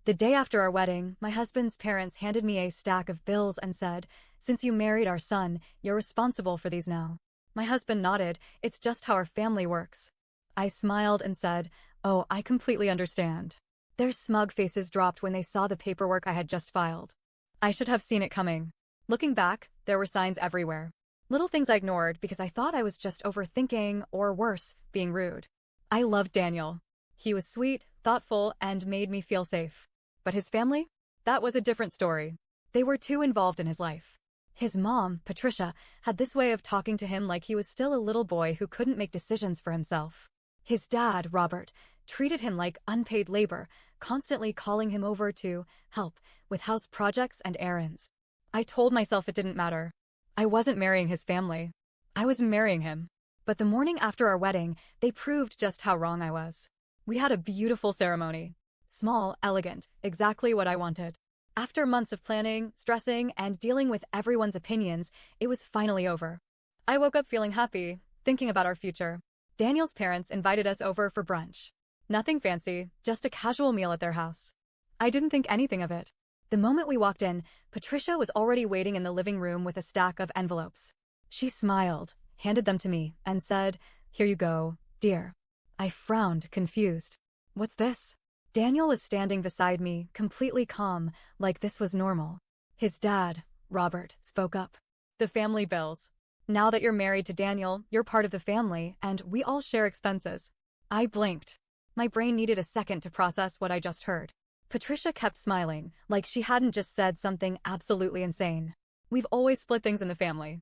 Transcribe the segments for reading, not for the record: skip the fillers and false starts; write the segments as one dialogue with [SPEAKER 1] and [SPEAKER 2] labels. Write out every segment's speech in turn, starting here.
[SPEAKER 1] The day after our wedding, my husband's parents handed me a stack of bills and said, "Since you married our son, you're responsible for these now." My husband nodded. "It's just how our family works." I smiled and said, "Oh, I completely understand." Their smug faces dropped when they saw the paperwork I had just filed. I should have seen it coming. Looking back, there were signs everywhere. Little things I ignored because I thought I was just overthinking, or worse, being rude. I loved Daniel. He was sweet, thoughtful, and made me feel safe. But his family? That was a different story. They were too involved in his life. His mom, Patricia, had this way of talking to him like he was still a little boy who couldn't make decisions for himself. His dad, Robert, treated him like unpaid labor, constantly calling him over to help with house projects and errands. I told myself it didn't matter. I wasn't marrying his family. I was marrying him. But the morning after our wedding, they proved just how wrong I was. We had a beautiful ceremony. Small, elegant, exactly what I wanted. After months of planning, stressing, and dealing with everyone's opinions, it was finally over. I woke up feeling happy, thinking about our future. Daniel's parents invited us over for brunch. Nothing fancy, just a casual meal at their house. I didn't think anything of it. The moment we walked in, Patricia was already waiting in the living room with a stack of envelopes. She smiled, handed them to me, and said, "Here you go, dear." I frowned, confused. "What's this?" Daniel was standing beside me, completely calm, like this was normal. His dad, Robert, spoke up. "The family bills. Now that you're married to Daniel, you're part of the family, and we all share expenses." I blinked. My brain needed a second to process what I just heard. Patricia kept smiling, like she hadn't just said something absolutely insane. "We've always split things in the family.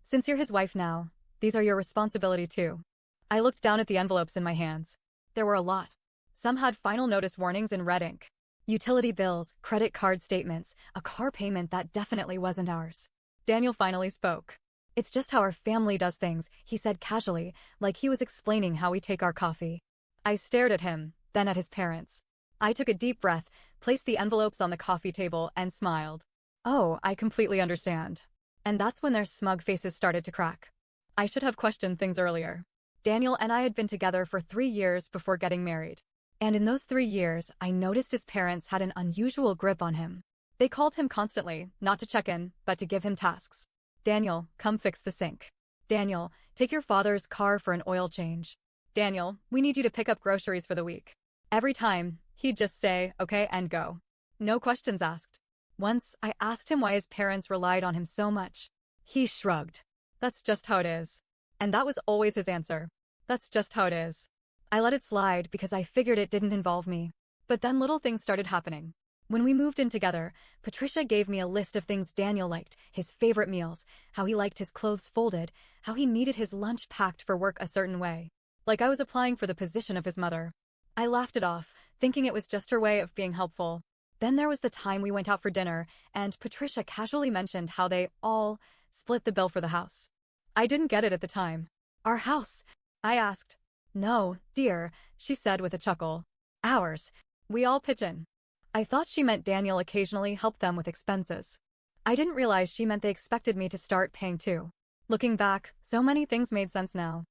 [SPEAKER 1] Since you're his wife now, these are your responsibility too." I looked down at the envelopes in my hands. There were a lot. Some had final notice warnings in red ink. Utility bills, credit card statements, a car payment that definitely wasn't ours. Daniel finally spoke. "It's just how our family does things," he said casually, like he was explaining how we take our coffee. I stared at him, then at his parents. I took a deep breath, placed the envelopes on the coffee table, and smiled. "Oh, I completely understand." And that's when their smug faces started to crack. I should have questioned things earlier. Daniel and I had been together for 3 years before getting married. And in those 3 years, I noticed his parents had an unusual grip on him. They called him constantly, not to check in, but to give him tasks. "Daniel, come fix the sink." "Daniel, take your father's car for an oil change." "Daniel, we need you to pick up groceries for the week." Every time, he'd just say, "Okay," and go. No questions asked. Once, I asked him why his parents relied on him so much. He shrugged. "That's just how it is." And that was always his answer. "That's just how it is." I let it slide because I figured it didn't involve me. But then little things started happening. When we moved in together, Patricia gave me a list of things Daniel liked, his favorite meals, how he liked his clothes folded, how he needed his lunch packed for work a certain way. Like I was applying for the position of his mother. I laughed it off, thinking it was just her way of being helpful. Then there was the time we went out for dinner, and Patricia casually mentioned how they all split the bill for the house. I didn't get it at the time. "Our house?" I asked. "No, dear," she said with a chuckle. "Ours. We all pitch in." I thought she meant Daniel occasionally helped them with expenses. I didn't realize she meant they expected me to start paying too. Looking back, so many things made sense now.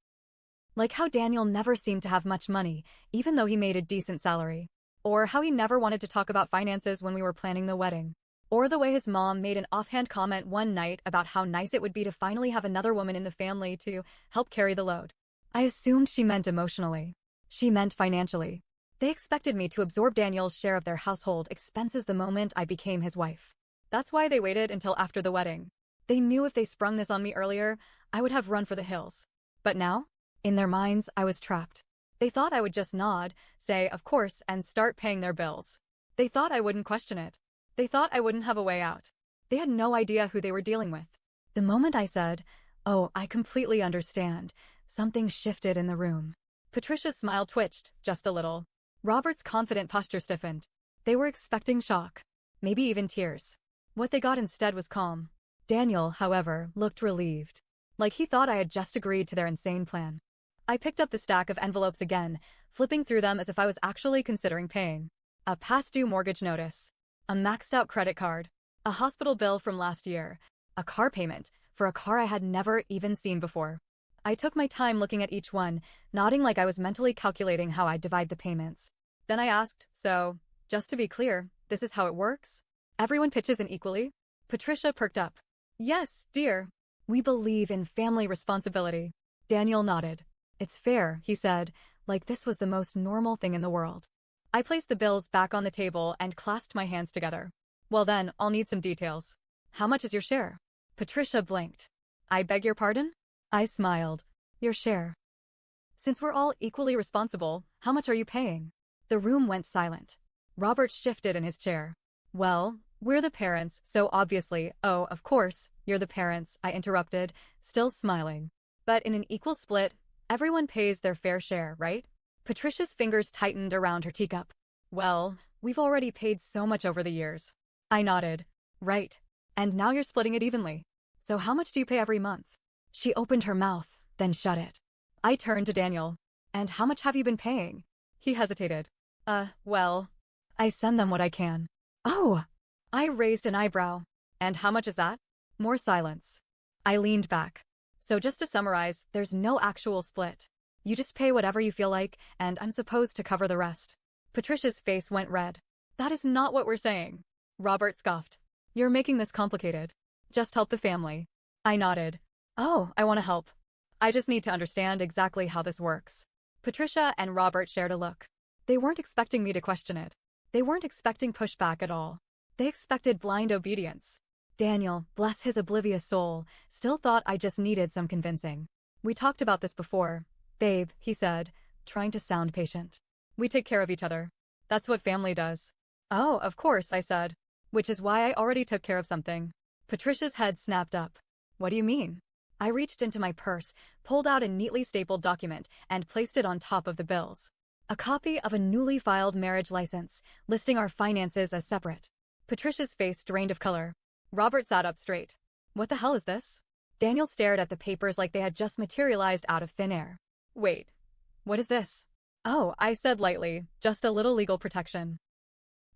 [SPEAKER 1] Like how Daniel never seemed to have much money, even though he made a decent salary. Or how he never wanted to talk about finances when we were planning the wedding. Or the way his mom made an offhand comment one night about how nice it would be to finally have another woman in the family to help carry the load. I assumed she meant emotionally. She meant financially. They expected me to absorb Daniel's share of their household expenses the moment I became his wife. That's why they waited until after the wedding. They knew if they sprung this on me earlier, I would have run for the hills. But now? In their minds, I was trapped. They thought I would just nod, say, "Of course," and start paying their bills. They thought I wouldn't question it. They thought I wouldn't have a way out. They had no idea who they were dealing with. The moment I said, "Oh, I completely understand," something shifted in the room. Patricia's smile twitched, just a little. Robert's confident posture stiffened. They were expecting shock. Maybe even tears. What they got instead was calm. Daniel, however, looked relieved. Like he thought I had just agreed to their insane plan. I picked up the stack of envelopes again, flipping through them as if I was actually considering paying. A past-due mortgage notice. A maxed-out credit card. A hospital bill from last year. A car payment, for a car I had never even seen before. I took my time looking at each one, nodding like I was mentally calculating how I'd divide the payments. Then I asked, "So, Just to be clear, this is how it works? Everyone pitches in equally? Patricia perked up. Yes, dear. We believe in family responsibility. Daniel nodded. It's fair, he said, like this was the most normal thing in the world. I placed the bills back on the table and clasped my hands together. Well then, I'll need some details. How much is your share? Patricia blinked. I beg your pardon? I smiled. Your share. Since we're all equally responsible, how much are you paying? The room went silent. Robert shifted in his chair. Well, we're the parents, so obviously, oh, of course, you're the parents, I interrupted, still smiling. But in an equal split, everyone pays their fair share, right? Patricia's fingers tightened around her teacup. Well, we've already paid so much over the years. I nodded. Right. And now you're splitting it evenly. So how much do you pay every month? She opened her mouth, then shut it. I turned to Daniel. And how much have you been paying? He hesitated. Well, I send them what I can. Oh! I raised an eyebrow. And how much is that? More silence. I leaned back. So just to summarize, there's no actual split. You just pay whatever you feel like, and I'm supposed to cover the rest. Patricia's face went red. That is not what we're saying. Robert scoffed. You're making this complicated. Just help the family. I nodded. Oh, I want to help. I just need to understand exactly how this works. Patricia and Robert shared a look. They weren't expecting me to question it. They weren't expecting pushback at all. They expected blind obedience. Daniel, bless his oblivious soul, still thought I just needed some convincing. We talked about this before. Babe, he said, trying to sound patient. We take care of each other. That's what family does. Oh, of course, I said. Which is why I already took care of something. Patricia's head snapped up. What do you mean? I reached into my purse, pulled out a neatly stapled document, and placed it on top of the bills. A copy of a newly filed marriage license, listing our finances as separate. Patricia's face drained of color. Robert sat up straight. What the hell is this? Daniel stared at the papers like they had just materialized out of thin air. Wait, what is this? Oh, I said lightly, just a little legal protection.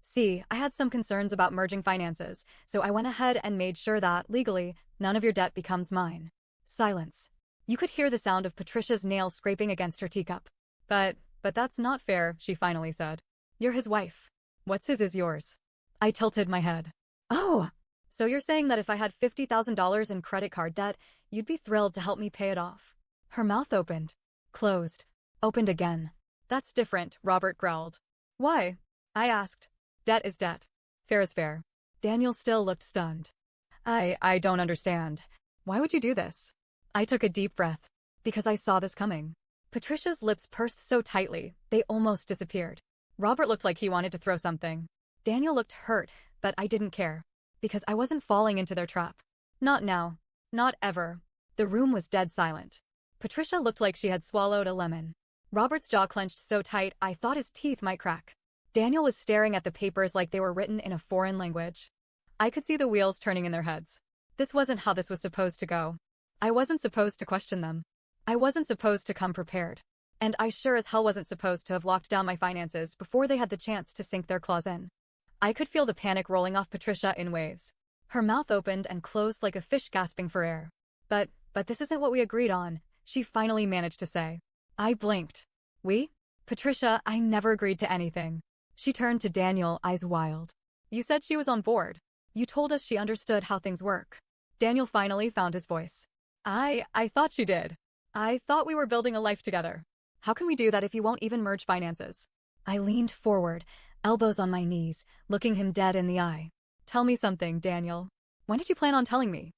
[SPEAKER 1] See, I had some concerns about merging finances, so I went ahead and made sure that, legally, none of your debt becomes mine. Silence. You could hear the sound of Patricia's nails scraping against her teacup. But that's not fair, she finally said. You're his wife. What's his is yours. I tilted my head. Oh! So you're saying that if I had $50,000 in credit card debt, you'd be thrilled to help me pay it off? Her mouth opened. Closed. Opened again. That's different, Robert growled. Why? I asked. Debt is debt. Fair is fair. Daniel still looked stunned. I don't understand. Why would you do this? I took a deep breath. Because I saw this coming. Patricia's lips pursed so tightly, they almost disappeared. Robert looked like he wanted to throw something. Daniel looked hurt, but I didn't care. Because I wasn't falling into their trap. Not now. Not ever. The room was dead silent. Patricia looked like she had swallowed a lemon. Robert's jaw clenched so tight I thought his teeth might crack. Daniel was staring at the papers like they were written in a foreign language. I could see the wheels turning in their heads. This wasn't how this was supposed to go. I wasn't supposed to question them. I wasn't supposed to come prepared. And I sure as hell wasn't supposed to have locked down my finances before they had the chance to sink their claws in. I could feel the panic rolling off Patricia in waves. Her mouth opened and closed like a fish gasping for air. But this isn't what we agreed on, she finally managed to say. I blinked. We? Patricia, I never agreed to anything. She turned to Daniel, eyes wild. You said she was on board. You told us she understood how things work. Daniel finally found his voice. I thought she did. I thought we were building a life together. How can we do that if you won't even merge finances? I leaned forward, elbows on my knees, looking him dead in the eye. Tell me something, Daniel. When did you plan on telling me?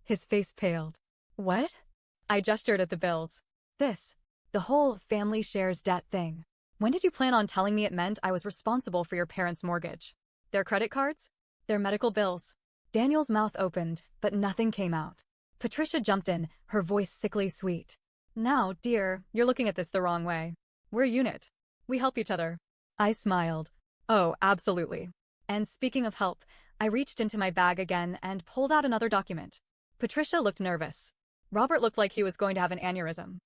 [SPEAKER 1] His face paled. What? I gestured at the bills. This. The whole family shares debt thing. When did you plan on telling me it meant I was responsible for your parents' mortgage? Their credit cards? Their medical bills? Daniel's mouth opened, but nothing came out. Patricia jumped in, her voice sickly sweet. Now, dear, you're looking at this the wrong way. We're a unit. We help each other. I smiled. Oh, absolutely. And speaking of help, I reached into my bag again and pulled out another document. Patricia looked nervous. Robert looked like he was going to have an aneurysm.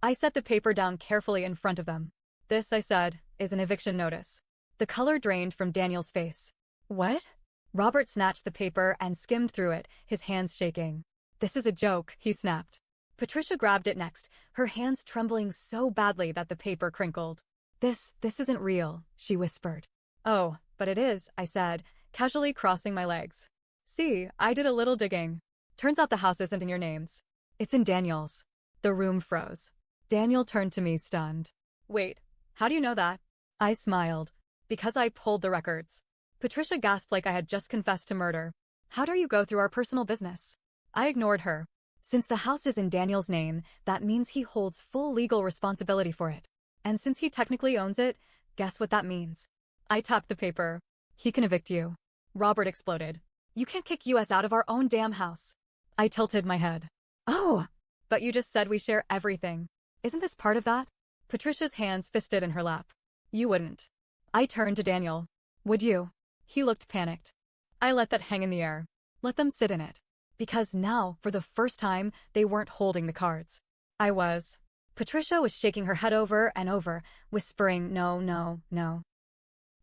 [SPEAKER 1] I set the paper down carefully in front of them. This, I said, is an eviction notice. The color drained from Daniel's face. What? Robert snatched the paper and skimmed through it, his hands shaking. This is a joke, he snapped. Patricia grabbed it next, her hands trembling so badly that the paper crinkled. This isn't real, she whispered. Oh, but it is, I said, casually crossing my legs. See, I did a little digging. Turns out the house isn't in your names. It's in Daniel's. The room froze. Daniel turned to me, stunned. Wait, how do you know that? I smiled. Because I pulled the records. Patricia gasped like I had just confessed to murder. How dare you go through our personal business? I ignored her. Since the house is in Daniel's name, that means he holds full legal responsibility for it. And since he technically owns it, guess what that means? I tapped the paper. He can evict you. Robert exploded. You can't kick us out of our own damn house. I tilted my head. Oh, but you just said we share everything. Isn't this part of that? Patricia's hands fisted in her lap. You wouldn't. I turned to Daniel. Would you? He looked panicked. I let that hang in the air. Let them sit in it. Because now, for the first time, they weren't holding the cards. I was. Patricia was shaking her head over and over, whispering, no, no, no.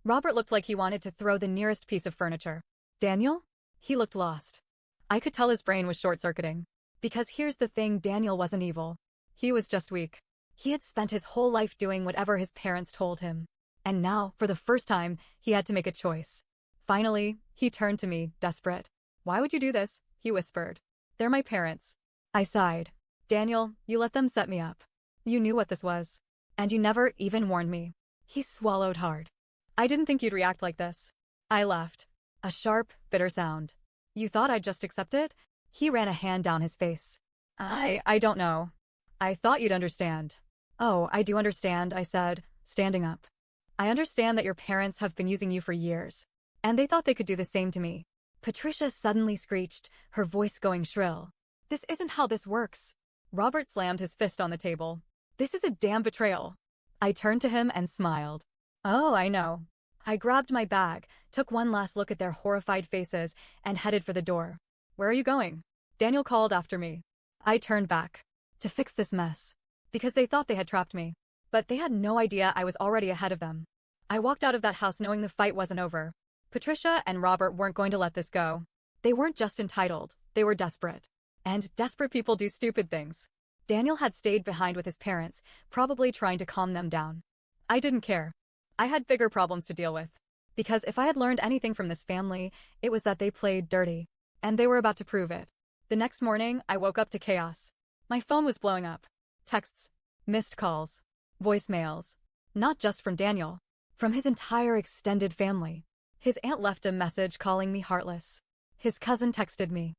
[SPEAKER 1] Robert looked like he wanted to throw the nearest piece of furniture. Daniel? He looked lost. I could tell his brain was short-circuiting. Because here's the thing, Daniel wasn't evil. He was just weak. He had spent his whole life doing whatever his parents told him. And now, for the first time, he had to make a choice. Finally, he turned to me, desperate. Why would you do this? He whispered. They're my parents. I sighed. Daniel, you let them set me up. You knew what this was. And you never even warned me. He swallowed hard. I didn't think you'd react like this. I laughed. A sharp, bitter sound. You thought I'd just accept it? He ran a hand down his face. I don't know. I thought you'd understand. Oh, I do understand, I said, standing up. I understand that your parents have been using you for years. And they thought they could do the same to me. Patricia suddenly screeched, her voice going shrill. This isn't how this works. Robert slammed his fist on the table. This is a damn betrayal. I turned to him and smiled. Oh, I know. I grabbed my bag, took one last look at their horrified faces, and headed for the door. Where are you going? Daniel called after me. I turned back. To fix this mess. Because they thought they had trapped me. But they had no idea I was already ahead of them. I walked out of that house knowing the fight wasn't over. Patricia and Robert weren't going to let this go. They weren't just entitled, they were desperate. And desperate people do stupid things. Daniel had stayed behind with his parents, probably trying to calm them down. I didn't care. I had bigger problems to deal with. Because if I had learned anything from this family, it was that they played dirty. And they were about to prove it. The next morning, I woke up to chaos. My phone was blowing up. Texts, missed calls, voicemails. Not just from Daniel. From his entire extended family. His aunt left a message calling me heartless. His cousin texted me.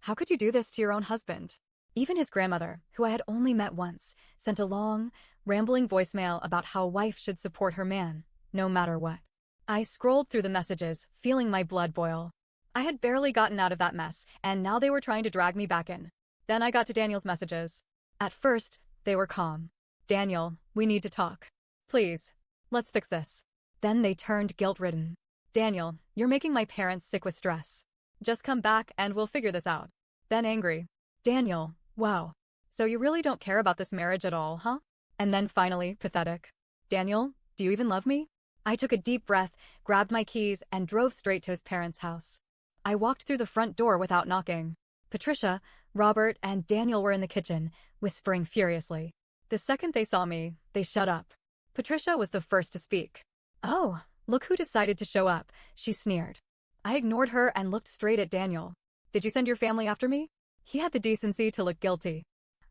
[SPEAKER 1] How could you do this to your own husband? Even his grandmother, who I had only met once, sent a long, rambling voicemail about how a wife should support her man, no matter what. I scrolled through the messages, feeling my blood boil. I had barely gotten out of that mess, and now they were trying to drag me back in. Then I got to Daniel's messages. At first, they were calm. Daniel, we need to talk. Please, let's fix this. Then they turned guilt-ridden. Daniel, you're making my parents sick with stress. Just come back and we'll figure this out. Then angry. Daniel, wow. So you really don't care about this marriage at all, huh? And then finally, pathetic. Daniel, do you even love me? I took a deep breath, grabbed my keys, and drove straight to his parents' house. I walked through the front door without knocking. Patricia, Robert, and Daniel were in the kitchen, whispering furiously. The second they saw me, they shut up. Patricia was the first to speak. Oh, look who decided to show up, she sneered. I ignored her and looked straight at Daniel. Did you send your family after me? He had the decency to look guilty.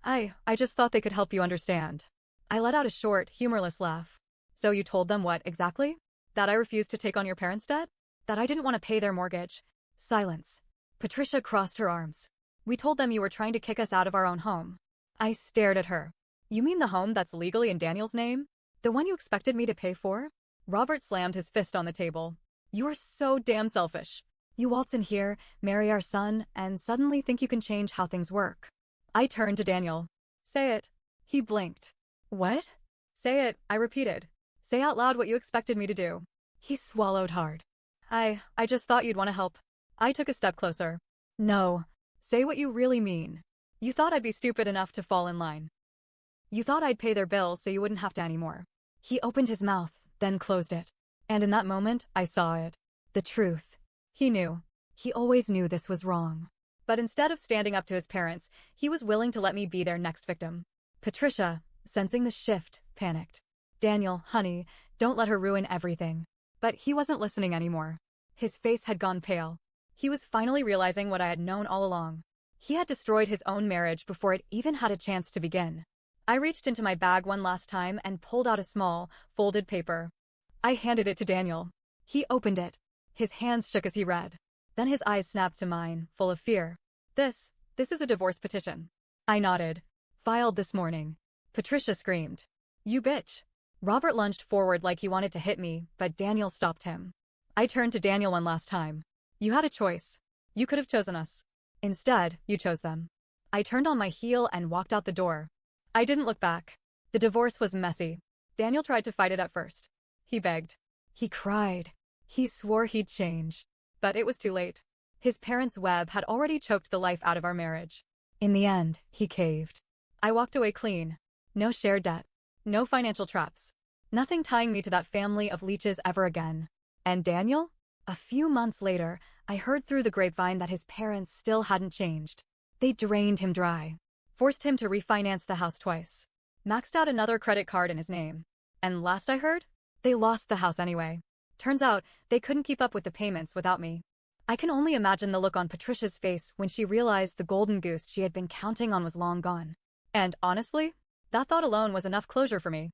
[SPEAKER 1] I just thought they could help you understand. I let out a short, humorless laugh. So you told them what, exactly? That I refused to take on your parents' debt? That I didn't want to pay their mortgage? Silence. Patricia crossed her arms. We told them you were trying to kick us out of our own home. I stared at her. You mean the home that's legally in Daniel's name? The one you expected me to pay for? Robert slammed his fist on the table. You are so damn selfish. You waltz in here, marry our son, and suddenly think you can change how things work. I turned to Daniel. Say it. He blinked. What? Say it, I repeated. Say out loud what you expected me to do. He swallowed hard. I just thought you'd want to help. I took a step closer. No. Say what you really mean. You thought I'd be stupid enough to fall in line. You thought I'd pay their bills so you wouldn't have to anymore. He opened his mouth, then closed it. And in that moment, I saw it. The truth. He knew. He always knew this was wrong. But instead of standing up to his parents, he was willing to let me be their next victim. Patricia, sensing the shift, panicked. Daniel, honey, don't let her ruin everything. But he wasn't listening anymore. His face had gone pale. He was finally realizing what I had known all along. He had destroyed his own marriage before it even had a chance to begin. I reached into my bag one last time and pulled out a small, folded paper. I handed it to Daniel. He opened it. His hands shook as he read. Then his eyes snapped to mine, full of fear. This is a divorce petition. I nodded. Filed this morning. Patricia screamed. You bitch. Robert lunged forward like he wanted to hit me, but Daniel stopped him. I turned to Daniel one last time. You had a choice. You could have chosen us. Instead, you chose them. I turned on my heel and walked out the door. I didn't look back. The divorce was messy. Daniel tried to fight it at first. He begged. He cried. He swore he'd change. But it was too late. His parents' web had already choked the life out of our marriage. In the end, he caved. I walked away clean. No shared debt. No financial traps. Nothing tying me to that family of leeches ever again. And Daniel? A few months later, I heard through the grapevine that his parents still hadn't changed. They drained him dry. Forced him to refinance the house twice. Maxed out another credit card in his name. And last I heard, they lost the house anyway. Turns out, they couldn't keep up with the payments without me. I can only imagine the look on Patricia's face when she realized the golden goose she had been counting on was long gone. And honestly, that thought alone was enough closure for me.